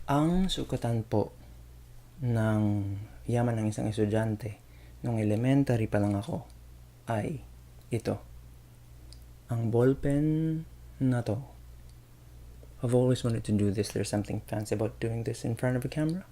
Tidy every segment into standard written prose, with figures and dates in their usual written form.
Ang sukatan po ng yaman ng isang estudyante nung elementary pa lang ako ay ito. Ang ballpen na to. I've always wanted to do this. There's something fancy about doing this in front of a camera.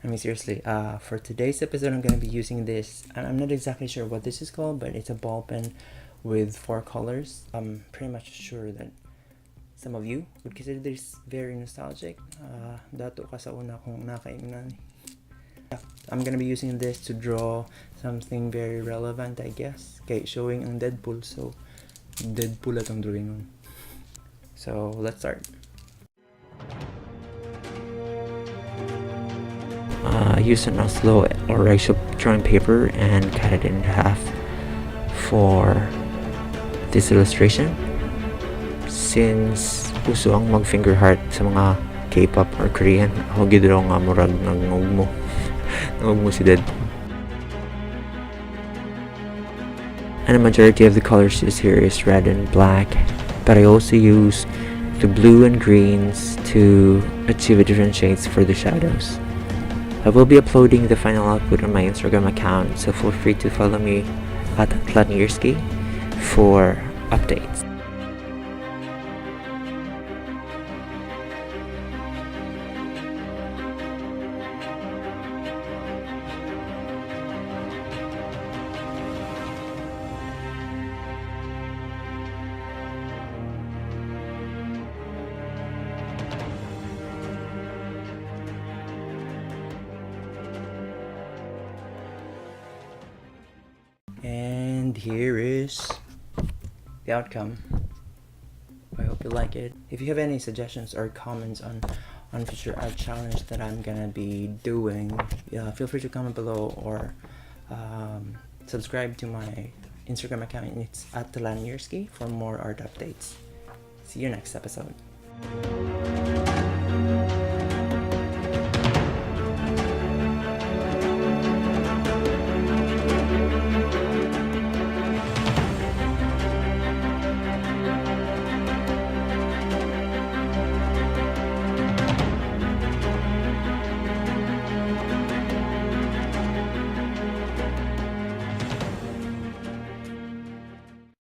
I mean, seriously, for today's episode, I'm going to be using this. I'm not exactly sure what this is called, but it's a ball pen with 4 colors. I'm pretty much sure that some of you would consider this very nostalgic. Dato ka sa una kong nakaimnan. I'm going to be using this to draw something very relevant, I guess. Okay, showing ang Deadpool, so Deadpool atong drawing on. So, let's start. Use an Oslo or ratio drawing paper and cut it in half for this illustration. Since uso ang mag-finger heart sa mga K-pop or Korean, ako gidraw nga murag nangugmo. Nangugmo si Deadpool. And the majority of the colors used here is red and black, but I also use the blue and greens to achieve a different shades for the shadows. I will be uploading the final output on my Instagram account, so feel free to follow me at Tlanierski for updates. And here is the outcome. I hope you like it. If you have any suggestions or comments on future art challenge that I'm gonna be doing, feel free to comment below or subscribe to my Instagram account. It's at Tlanierski for more art updates. See you next episode.